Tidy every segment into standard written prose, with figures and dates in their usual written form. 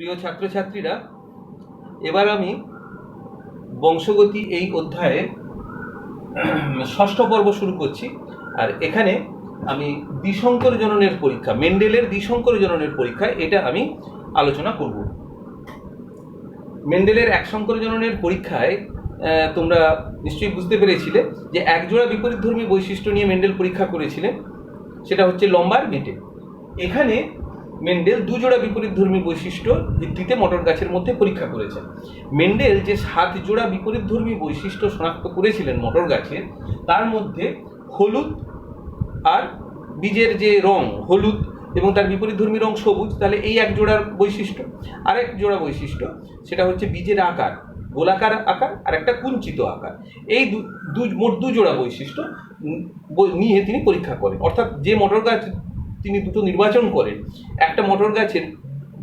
প্রিয় ছাত্রছাত্রীরা, এবার আমি বংশগতি এই অধ্যায়ে ষষ্ঠ পর্ব শুরু করছি। আর এখানে আমি দ্বিসংকর জননের পরীক্ষা, মেন্ডেলের দ্বিসংকর জননের পরীক্ষা, এটা আমি আলোচনা করব। মেন্ডেলের একসংকর জননের পরীক্ষায় তোমরা নিশ্চয়ই বুঝতে পেরেছিলে যে একজোড়া বিপরীতধর্মী বৈশিষ্ট্য নিয়ে মেন্ডেল পরীক্ষা করেছিলেন, সেটা হচ্ছে লম্বা আর বেঁটে। এখানে মেন্ডেল দুজোড়া বিপরীতধর্মী বৈশিষ্ট্য ভিত্তিতে মটর গাছের মধ্যে পরীক্ষা করেছেন। মেন্ডেল যে 7 জোড়া বিপরীতধর্মী বৈশিষ্ট্য শনাক্ত করেছিলেন মটর গাছের, তার মধ্যে হলুদ আর বীজের যে রং হলুদ এবং তার বিপরীতধর্মী রং সবুজ, তাহলে এই এক জোড়ার বৈশিষ্ট্য। আরেক জোড়া বৈশিষ্ট্য সেটা হচ্ছে বীজের আকার, গোলাকার আকার আর একটা কুঞ্চিত আকার। এই মোট দু জোড়া বৈশিষ্ট্য নিয়ে তিনি পরীক্ষা করেন। অর্থাৎ যে মটর গাছ তিনি দুটো নির্বাচন করেন, একটা মটর গাছের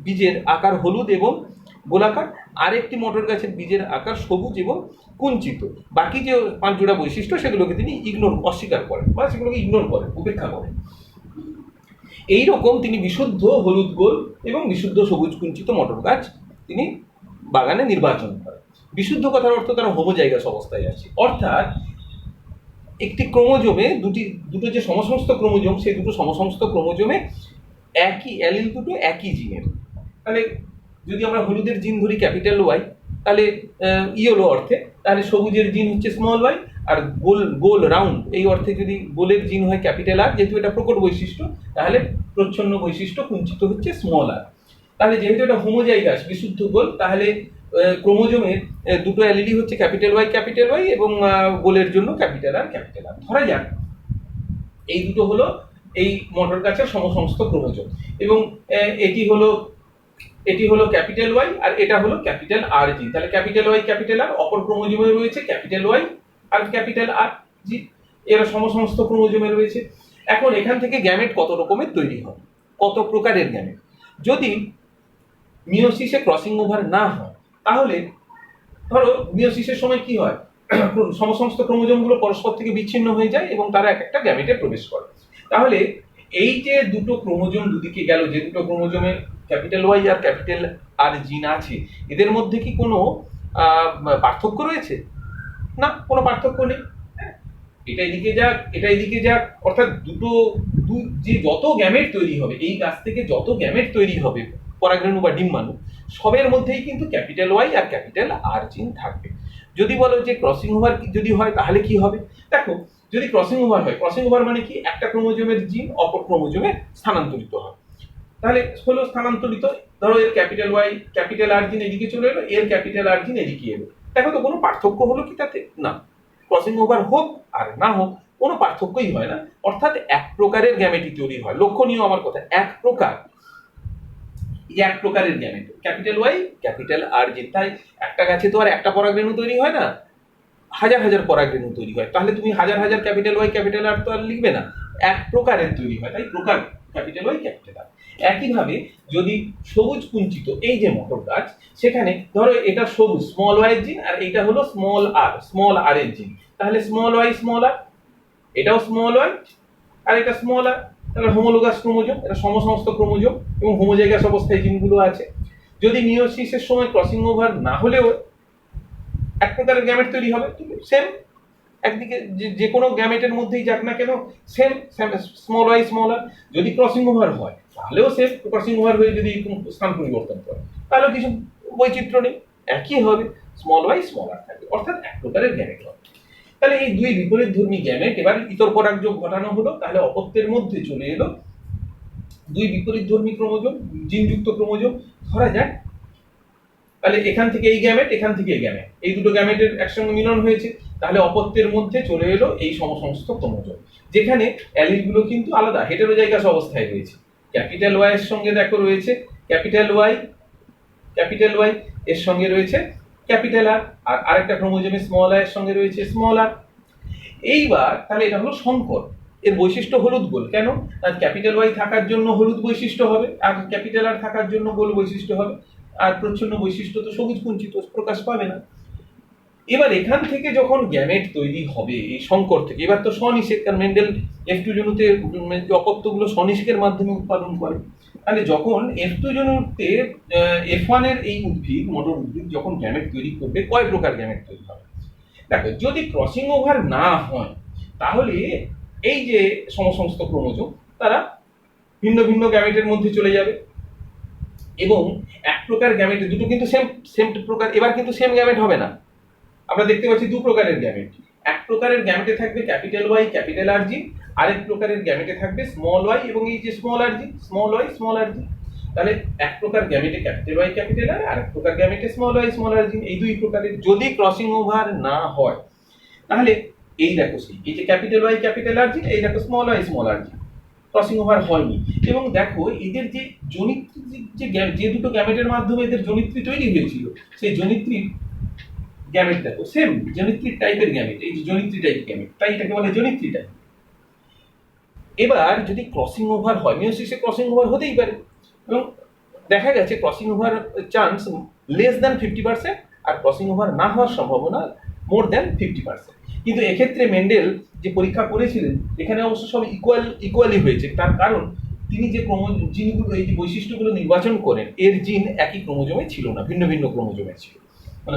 বীজের আকার হলুদ এবং গোলাকার, আরেকটি মটর গাছের বীজের আকার সবুজ এবং কুঞ্চিত। বাকি যে 5 জোড়া বৈশিষ্ট্য সেগুলোকে তিনি অস্বীকার করেন বা সেগুলোকে ইগনোর করেন, উপেক্ষা করেন। এইরকম তিনি বিশুদ্ধ হলুদ গোল এবং বিশুদ্ধ সবুজ কুঞ্চিত মটর গাছ তিনি বাগানে নির্বাচন করেন। বিশুদ্ধ কথার অর্থ তারা হোমোজাইগাস অবস্থায় আছে, অর্থাৎ একটি ক্রোমোজোমে দুটো যে সমসমস্ত ক্রোমোজোম, সেই দুটো সমসমস্ত ক্রোমোজোমে একই অ্যালিল দুটো একই জিনের। তাহলে যদি আমরা হলুদের জিন ধরি ক্যাপিটাল ওয়াই, তাহলে ইয়েলো অর্থে, তাহলে সবুজের জিন হচ্ছে স্মল ওয়াই, আর গোল রাউন্ড এই অর্থে যদি গোলের জিন হয় ক্যাপিটাল আর। যেহেতু এটা প্রকট বৈশিষ্ট্য, তাহলে প্রচ্ছন্ন বৈশিষ্ট্য কুঞ্চিত হচ্ছে স্মল আর। তাহলে যেহেতু এটা হোমোজাইগাস বিশুদ্ধ গোল, তাহলে ক্রোমোজোমের দুটো অ্যালিলই হচ্ছে ক্যাপিটাল ওয়াই এবং গোলের জন্য ক্যাপিটাল আর। ধরা যাক এই দুটো হলো এই মটর গাছের সমসমস্ত ক্রোমোজোম, এবং এটি হলো ক্যাপিটাল ওয়াই আর এটা হলো ক্যাপিটাল আর জি। তাহলে ক্যাপিটাল ওয়াই ক্যাপিটাল আর, অপর ক্রোমোজোমে রয়েছে ক্যাপিটাল ওয়াই আর ক্যাপিটাল আর জি, এরা সমসমস্ত ক্রোমোজোমে রয়েছে। এখন এখান থেকে গ্যামেট কত রকমের তৈরি হয়, কত প্রকারের গ্যামেট। যদি মিওসিসে ক্রসিং ওভার না হয়, তাহলে ধরো মিওসিসের সময় কি হয়, সমসমস্ত ক্রোমোজোমগুলো পরস্পর থেকে বিচ্ছিন্ন হয়ে যায় এবং তারা এক একটা গ্যামেটে প্রবেশ করে। তাহলে এই যে দুটো ক্রোমোজোম দুদিকে গেল, যে দুটো ক্রোমোজোমে ক্যাপিটাল ওয়াই আর ক্যাপিটাল আর জিন আছে, এদের মধ্যে কি কোনো পার্থক্য রয়েছে? না, কোনো পার্থক্য নেই। এটা এদিকে যাক, অর্থাৎ যে যত গ্যামেট তৈরি হবে, এই গাছ থেকে যত গ্যামেট তৈরি হবে, পরাগরেণু বা ডিম্বাণু, সবের মধ্যেই কিন্তু ক্যাপিটাল ওয়াই আর ক্যাপিটাল আর জিন থাকবে। যদি বলো যে ক্রসিং ওভার যদি হয় তাহলে কি হবে, দেখো যদি ক্রসিং ওভার হয়, ক্রসিং ওভার মানে কি, একটা ক্রোমোজোমের জিন অপর ক্রোমোজোমে স্থানান্তরিত হয়। তাহলে হলো স্থানান্তরিত, ধরো এর ক্যাপিটাল ওয়াই ক্যাপিটাল আর জিন এদিকে চলে এলো, এর ক্যাপিটাল আর জিন এদিকে এলো। দেখো তো কোনো পার্থক্য হলো কি তাতে? না। ক্রসিং ওভার হোক আর না হোক কোনো পার্থক্যই হয় না, অর্থাৎ এক প্রকারের গ্যামেটই তৈরি হয়। লক্ষণীয় আমার কথা, এক প্রকারের gamete, capital Y capital R gene. তাই একটা গাছে তো আর একটা পরাগরেণু তৈরি হয় না, হাজার হাজার পরাগরেণু তৈরি হয়। তাহলে তুমি হাজার হাজার ক্যাপিটাল ওয়াই ক্যাপিটাল আর তো আর লিখবে না, এক প্রকারের তৈরি হয়, তাই প্রকার ক্যাপিটাল ওয়াই ক্যাপিটাল আর। একইভাবে যদি সবুজ কুঞ্চিত এই যে মটর গাছ, সেখানে ধরো এটা সবুজ স্মল ওয়াই জিন আর এটা হলো স্মল আর এর জিন, তাহলে স্মল ওয়াই স্মল আর, এটাও স্মল ওয়াই আর এটা স্মল আর, তাহলে হোমোলোগাস ক্রোমোজোম, এটা সমসমস্ত ক্রোমোজোম এবং হোমোজাইগাস অবস্থায় জিনগুলো আছে। যদি মিওসিসের সময় ক্রসিং ওভার না হলেও এক প্রকারের গ্যামেট তৈরি হবে, সেম একদিকে যে কোনো গ্যামেটের মধ্যেই যাক না কেন, সেম স্মল ওয়াই স্মল আর। যদি ক্রসিং ওভার হয় তাহলেও সেম, ক্রসিং ওভার হয়ে যদি স্থান পরিবর্তন করে তাহলে কিছু বৈচিত্র্য নেই, একই হবে, স্মল ওয়াই স্মল আর থাকবে, অর্থাৎ এক প্রকারের গ্যামেট হবে। তাহলে এই দুই বিপরীতধর্মী গ্যামেট এবার ইতর পরাগযোগ ঘটানো হলো, তাহলে অপত্যের মধ্যে চলে এলো দুই বিপরীতধর্মী ক্রোমোজোম, জিনযুক্ত ক্রোমোজোম। ধরা যাক তাহলে এখান থেকে এই গ্যামেট, এখান থেকে এই গ্যামেট, এই দুটো গ্যামেটের একসঙ্গে মিলন হয়েছে, তাহলে অপত্যের মধ্যে চলে এলো এই সমসমস্ত ক্রোমোজোম, যেখানে অ্যালিলগুলো কিন্তু আলাদা হেটেরোজাইগাস অবস্থায় রয়েছে। ক্যাপিটাল ওয়াই এর সঙ্গে দেখো রয়েছে ক্যাপিটাল ওয়াই এর সঙ্গে রয়েছে ক্যাপিটাল আর, আর আরেকটা ক্রোমোজোমে স্মল আর এর সঙ্গে রয়েছে স্মল আর। এইবার তাহলে এটা হলো সংকর, এর বৈশিষ্ট্য হলুদ গোল। কেন? ক্যাপিটাল ওয়াই থাকার জন্য হলুদ বৈশিষ্ট্য হবে, আর ক্যাপিটাল আর থাকার জন্য গোল বৈশিষ্ট্য হবে, আর প্রচ্ছন্ন বৈশিষ্ট্য তো সবুজ কুঞ্চিত প্রকাশ পাবে না। এবার এখান থেকে যখন গ্যামেট তৈরি হবে এই সংকর থেকে, এবার তো স্বনিষেক, কারণ মেন্ডেল F2 জনুতে অপত্যগুলো স্বনিষেকের মাধ্যমে উৎপাদন করে, তাহলে যখন F2 জনুতে F1 এর এই উদ্ভিদ মটর উদ্ভিদ যখন গ্যামেট তৈরি করবে কয় প্রকার গ্যামেট তৈরি হবে? দেখো যদি ক্রসিং ওভার না হয় তাহলে এই যে সমসমস্ত ক্রোমোজোম তারা ভিন্ন ভিন্ন গ্যামেটের মধ্যে চলে যাবে এবং এক প্রকার গ্যামেট দুটো কিন্তু সেম প্রকার, এবার কিন্তু সেম গ্যামেট হবে না। আমরা দেখতে পাচ্ছি দু প্রকারের গ্যামেট, এক প্রকারের গ্যামেটে থাকবে ক্যাপিটাল ওয়াই ক্যাপিটাল আর জি, আরেক প্রকারের গ্যামেটে থাকবে স্মল ওয়াই এবং এই যে স্মল আর জি, স্মল ওয়াই স্মল আর জি। তাহলে এক প্রকার গ্যামেটে ক্যাপিটাল ওয়াই ক্যাপিটাল আর, আরেক প্রকার গ্যামেটে স্মল ওয়াই স্মল আর জি, এই দুই প্রকারের যদি ক্রসিং ওভার না হয় তাহলে এই দেখো সেই এই যে ক্যাপিটাল ওয়াই ক্যাপিটাল আর জি, এই দেখো স্মল ওয়াই স্মল আর জি, ক্রসিং ওভার হয়নি। এবং দেখো এদের যে জনিত্রী যে দুটো গ্যামেটের মাধ্যমে এদের জনিত্রী তৈরি হয়েছিল সেই জনিত্রীর গ্যামেট দেখো সেম জনিত্রী টাইপের গ্যামেট, এই যে জনিত্রী টাইপ গ্যামেট, তাই এটাকে বলে জনিত্রী টাইপ। এবার যদি ক্রসিং ওভার হয় মিওসিসে ক্রসিং ওভার হতেই পারে এবং দেখা গেছে crossing over chance less than 50% আর ক্রসিং ওভার না হওয়ার সম্ভাবনা মোর দ্যান 50%। কিন্তু এক্ষেত্রে মেন্ডেল যে পরীক্ষা করেছিলেন এখানে অবশ্য সব ইকুয়ালি হয়েছে, তার কারণ তিনি যে জিনগুলো এই যে বৈশিষ্ট্যগুলো নির্বাচন করেন এর জিন একই ক্রোমোজোমে ছিল না, ভিন্ন ভিন্ন ক্রোমোজোমে ছিল। মানে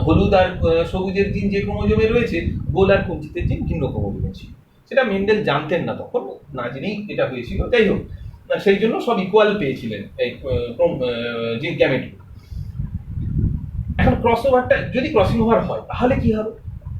হলুদ আর সবুজের জিন যে ক্রোমোজোমে রয়েছে, গোল আর কুঞ্চিতের জিন ভিন্ন ক্রোমোজোমে ছিল। সেটা মেন্ডেল জানতেন না তখন, না জেনেই এটা হয়েছিল। যাই হোক, সেই জন্য সব ইকুয়াল পেয়েছিলেন এই জিন গ্যামেটগুলো। এখন ক্রস ওভারটা যদি ক্রসিং ওভার হয় তাহলে কি হবে?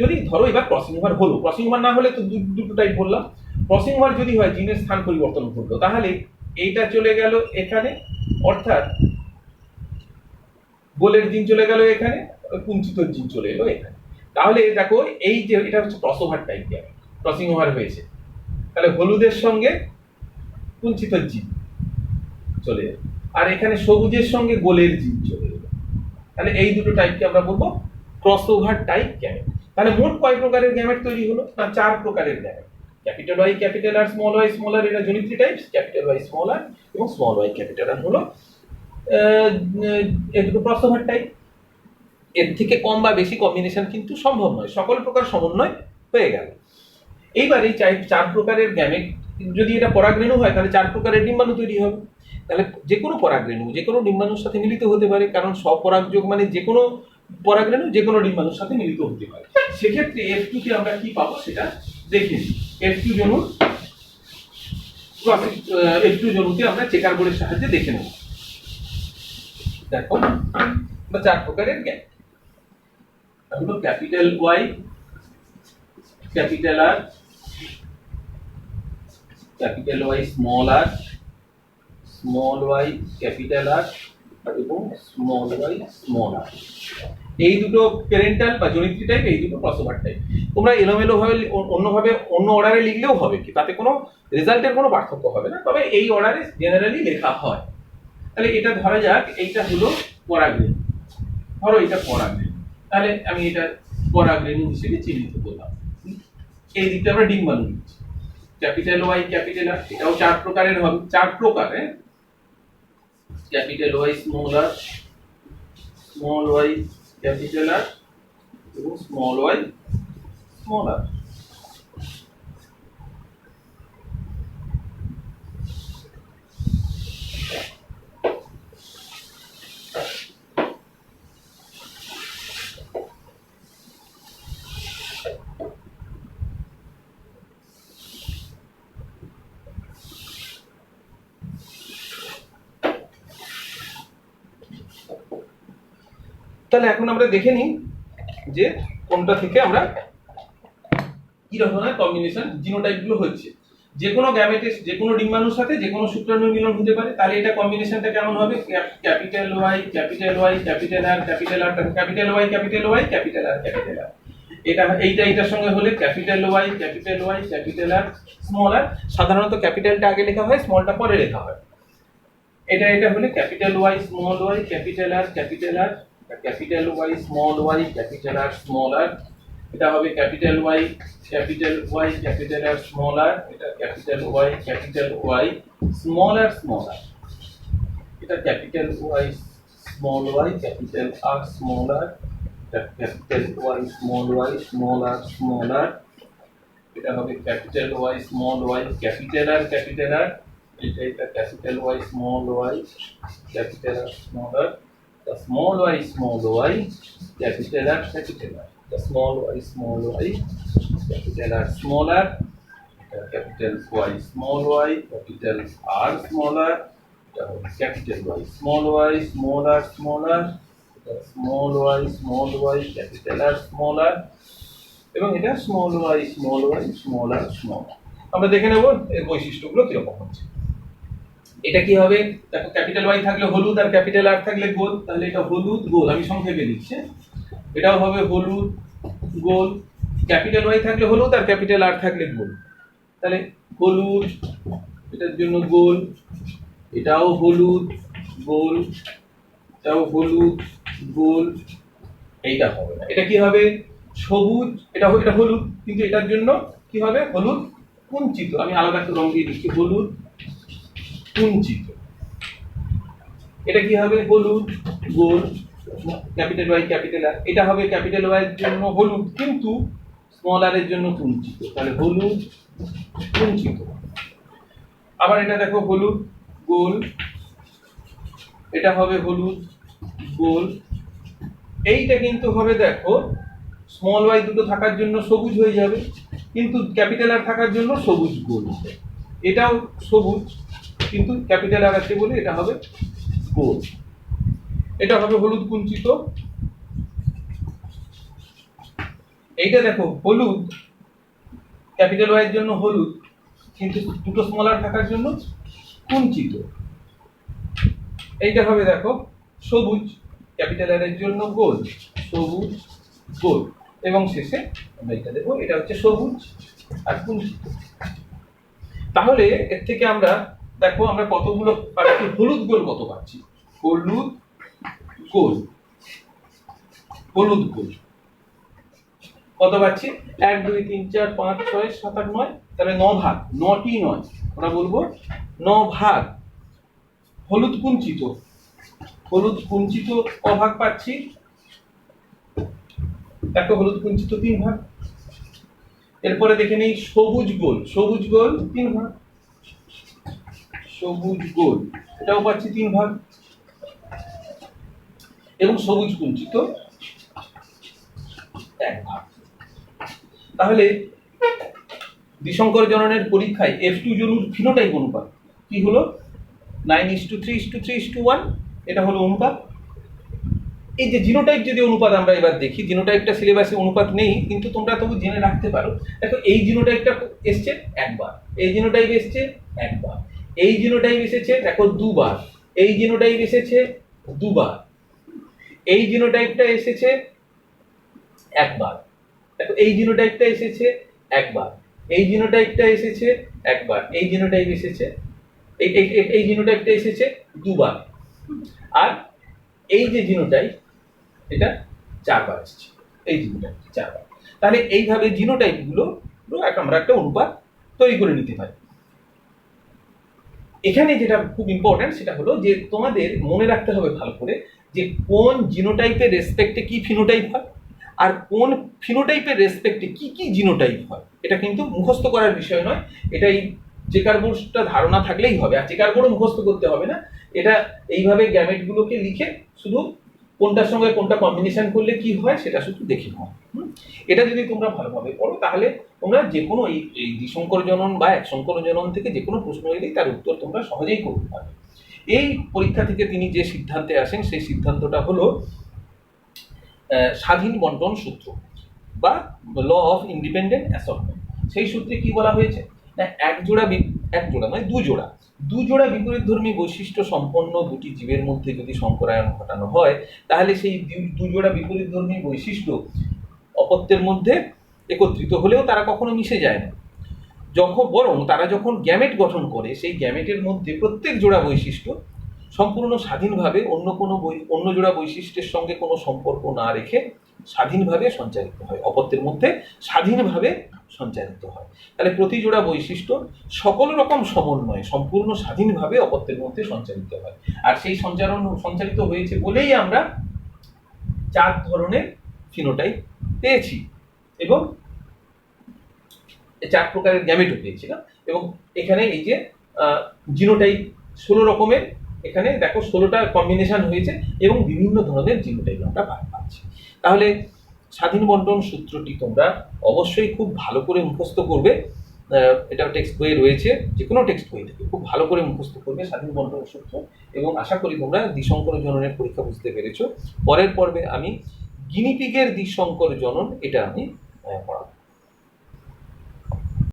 যদি ধরো এবার ক্রসিং ওভার হলো, ক্রসিং ওভার না হলে তো দুটো টাইপ বললাম, ক্রসিং ওভার যদি হয় জিনের স্থান পরিবর্তন ঘটলো তাহলে এইটা চলে গেল এখানে, অর্থাৎ গোলের জিন চলে গেল এখানে, কুঞ্চিত জিন চলে এলো এখানে। তাহলে দেখো এই যে এটা হচ্ছে cross over type gamete, crossing over হয়েছে। তাহলে হলুদের সঙ্গে কুঞ্চিত জিন চলে এলো আর এখানে সবুজের সঙ্গে গোলের জিন চলে এলো। তাহলে এই দুটো টাইপকে আমরা বলবো ক্রস ওভার টাইপ গ্যামেট। তাহলে মোট কয় প্রকারের গ্যামেট তৈরি হলো? না, 4 প্রকারের gamete. Capital Y capital R small Y small R এটা জনিত্রী types, capital Y small R এবং স্মল ওয়াই ক্যাপিটাল আর হলো এই দুটো ক্রস ওভার টাইপ। এর থেকে কম বা বেশি কম্বিনেশন কিন্তু সম্ভব নয়, সকল প্রকার সমন্বয় হয়ে গেল। এইবার এই 4 প্রকারের গ্যামেট যদি এটা পরাগরেণু হয় তাহলে 4 প্রকারের ডিম্বাণু তৈরি হবে। তাহলে যে কোনো পরাগরেণু যে কোনো ডিম্বাণুর সাথে মিলিত হতে পারে, কারণ স্বপরাগযোগ মানে যে কোনো পরাগরেণু যে কোনো ডিম্বাণুর সাথে মিলিত হতে পারে। সেক্ষেত্রে F2 কে আমরা কি পাবো সেটা দেখে নিই। F2 জনুতে আমরা চেকার বোর্ডের সাহায্যে দেখে নেব। দেখো 4 প্রকারের গ্যামেট হলো capital Y capital R capital Y small R small Y capital R এবং স্মল ওয়াই স্মল আর। এই দুটো প্যারেন্টাল বা জনিত্রী টাইপ, এই দুটো ক্রসওভার টাইপ। তোমরা এলোমেলো ভাবে অন্য অর্ডারে লিখলেও হবে, কি তাতে কোনো রেজাল্টের কোনো পার্থক্য হবে না, তবে এই অর্ডারে জেনারেলি লেখা হয়। তাহলে এটা ধরা যাক এইটা হলো পরাগরেণু, ধরো এটা পরাগরেণু, তাহলে আমি এটা পরাগরেণু হিসেবে চিহ্নিত করলাম। এই দিকটা আমরা ডিম্বাণু লিখছি, ক্যাপিটাল ওয়াই ক্যাপিটাল আর, এটাও 4 প্রকারের হবে, 4 প্রকার, capital Y small R, small Y capital R এবং স্মল ওয়াই স্মল আর। তাহলে এখন আমরা দেখে নিই যে কোনটা থেকে আমরা কি রকমের কম্বিনেশন জিনোটাইপ গুলো হচ্ছে। যে কোনো গ্যামেটের যে কোনো ডিম্বাণুর সাথে যে কোনো শুক্রাণুর মিলন হতে পারে, তাহলে এটা কম্বিনেশনটা কেমন হবে? Capital Y capital Y capital R capital R, capital Y capital Y capital R capital R. এইটার সঙ্গে হলে capital Y capital R small R. সাধারণত ক্যাপিটালটা আগে লেখা হয়, স্মলটা পরে লেখা হয়। এটা হলে capital Y small Y capital R capital Y small Y capital R small R. এটা হবে capital Y capital R small R, এটা capital Y small R small R, এটা capital Y small Y capital R small R, এটা capital Y small R small R, এটা হবে capital Y small Y capital R এটা capital Y small Y capital R small R the small y capital R capital R the small y capital R smaller capital Y small y capital R smaller capital Y small r smaller the small y capital R smaller এবং এটা small y smaller আমরা দেখে নেব এর বৈশিষ্ট্যগুলো কিরকম হচ্ছে। এটা কি হবে, দেখো ক্যাপিটাল ওয়াই থাকলে হলুদ আর ক্যাপিটাল আর থাকলে গোল, তাহলে এটা হলুদ গোল, আমি সংক্ষেপে লিখছি, এটাও হবে হলুদ গোল। ক্যাপিটাল ওয়াই থাকলে হলুদ আর ক্যাপিটাল আর থাকলে গোল, তাহলে হলুদ, এটার জন্য গোল, এটাও হলুদ গোল, এটাও হলুদ গোল, এইটা হবে না, এটা কি হবে সবুজ, এটা হলুদ, কিন্তু এটার জন্য কি হবে হলুদ কুঞ্চিত, আমি আলাদা একটা রং দিয়ে লিখছি হলুদ কুঞ্চিত। এটা কি হবে হলুদ গোল ক্যাপিটাল ওয়াই ক্যাপিটাল আর, এটা হবে ক্যাপিটাল ওয়াই এর জন্য হলুদ কিন্তু স্মল আর এর জন্য কুঞ্চিত, তাহলে হলুদ কুঞ্চিত। আবার এটা দেখো হলুদ গোল, এটা হবে হলুদ গোল, এইটা কিন্তু হবে দেখো স্মল ওয়াই দুটো থাকার জন্য সবুজ হয়ে যাবে, কিন্তু ক্যাপিটাল আর থাকার জন্য সবুজ গোল, এটাও সবুজ কিন্তু ক্যাপিটাল আর আছে বলে এটা হবে গোল। এটা হবে হলুদ কুঞ্চিত। এইটা দেখো হলুদ ক্যাপিটাল ওয়াই এর জন্য হলুদ কিন্তু দুটো স্মল আর থাকার জন্য কুঞ্চিত। এইটা হবে দেখো সবুজ ক্যাপিটাল আর এর জন্য গোল, সবুজ গোল, এবং শেষে আমরা এটা দেখো এটা হচ্ছে সবুজ আর কুঞ্চিত। তাহলে এর থেকে আমরা দেখো আমরা কতগুলো পাচ্ছি, হলুদ গোল কত পাচ্ছি, হলুদ গোল, হলুদ গোল কত পাচ্ছি 1 2 3 4 5 6 7 8 9, তাহলে 9 ভাগ, 9টি নয়, আমরা বলবো 9 ভাগ। হলুদ কুঞ্চিত, হলুদ কুঞ্চিত ক ভাগ পাচ্ছি, দেখো হলুদ কুঞ্চিত 3 ভাগ। এরপরে দেখে নেই সবুজ গোল, সবুজ গোল 3 ভাগ, সবুজ গোল এটাও পাচ্ছি 3 ভাগ, এবং সবুজ কুঞ্চিত 1 ভাগ। তাহলে দ্বিসংকর জননের পরীক্ষায় F2 জনুর ফিনোটাইপ অনুপাত কি হলো 9:3:3:1, এটা হলো অনুপাত। এই যে জিনোটাইপ যদি অনুপাত আমরা এবার দেখি, জিনোটাইপটা সিলেবাসে অনুপাত নেই কিন্তু তোমরা তবু জেনে রাখতে পারো। দেখো এই জিনোটাইপটা এসছে একবার, এই জিনোটাইপ এসছে একবার, এই জিনোটাইপ এসেছে দেখো দুবার, এই জিনোটাইপ এসেছে দুবার, এই জিনোটাইপটা এসেছে একবার, দেখো এই জিনোটাইপটা এসেছে একবার, এই জিনোটাইপটা এসেছে একবার, এই জিনোটাইপ এসেছে এই জিনোটাইপটা এসেছে দুবার, আর এই যে জিনোটাইপ এটা 4 বার এসেছে, এই জিনোটাইপ 4 বার। তাহলে এইভাবে জিনোটাইপগুলো আমরা একটা অনুপাত তৈরি করে নিতে পারি। এখানে যেটা খুব ইম্পর্টেন্ট সেটা হলো যে তোমাদের মনে রাখতে হবে ভালো করে যে কোন জিনোটাইপের রেসপেক্টে কি ফিনোটাইপ হয় আর কোন ফিনোটাইপের রেসপেক্টে কি কি জিনোটাইপ হয়। এটা কিন্তু মুখস্থ করার বিষয় নয়, এটা এই চেকার বোর্ডটা ধারণা থাকলেই হবে, আর চেকার বোর্ডও মুখস্থ করতে হবে না। এটা এইভাবে গ্যামেটগুলোকে লিখে শুধু কোনটার সঙ্গে কোনটা কম্বিনেশন করলে কি হয় সেটা শুধু দেখে নাও। এটা যদি তোমরা ভালোভাবে পড়ো তাহলে তোমরা যে কোনো এই দ্বিসংকর জনন বা একসংকর জনন থেকে যে কোনো প্রশ্ন এলেই তার উত্তর তোমরা সহজেই করতে পারবে। এই পরীক্ষা থেকে তিনি যে সিদ্ধান্তে আসেন সেই সিদ্ধান্তটা হলো স্বাধীন বন্টন সূত্র বা ল অফ ইন্ডিপেন্ডেন্ট অ্যাসর্টমেন্ট। সেই সূত্রে কি বলা হয়েছে না এক জোড়া নয় দু জোড়া বিপরীতধর্মী বৈশিষ্ট্য সম্পন্ন দুটি জীবের মধ্যে যদি সংকরায়ন ঘটানো হয় তাহলে সেই দু জোড়া বিপরীতধর্মী বৈশিষ্ট্য অপত্যের মধ্যে একত্রিত হলেও তারা কখনো মিশে যায় না, বরং তারা যখন গ্যামেট গঠন করে সেই গ্যামেটের মধ্যে প্রত্যেক জোড়া বৈশিষ্ট্য সম্পূর্ণ স্বাধীনভাবে অন্য জোড়া বৈশিষ্ট্যের সঙ্গে কোনো সম্পর্ক না রেখে স্বাধীনভাবে সঞ্চারিত হয়, অপত্যের মধ্যে স্বাধীনভাবে সঞ্চারিত হয়। তাহলে প্রতি জোড়া বৈশিষ্ট্য সকল রকম সমন্বয়ে সম্পূর্ণ স্বাধীনভাবে অপত্যের মধ্যে সঞ্চারিত হয়, আর সেই সঞ্চারিত হয়েছে বলেই আমরা 4 ধরনের ফিনোটাইপ পেয়েছি এবং 4 প্রকারের গ্যামেটও পেয়েছিলাম। এবং এখানে এই যে জিনোটাইপ 16 রকমের, এখানে দেখো 16টা কম্বিনেশন হয়েছে এবং বিভিন্ন ধরনের জিনোটাইপ আমরা পাচ্ছি। তাহলে স্বাধীন বন্টন সূত্রটি তোমরা অবশ্যই খুব ভালো করে মুখস্থ করবে। এটা টেক্সট বইয়ে রয়েছে, যে কোনো টেক্সট বই থেকে খুব ভালো করে মুখস্থ করবে স্বাধীন বন্টন সূত্র, এবং আশা করি তোমরা দ্বিসংকর জননের পরীক্ষা বুঝতে পেরেছো। পরের পর্বে আমি গিনিপিগের দ্বিসংকর জনন এটা আমি পড়াবো।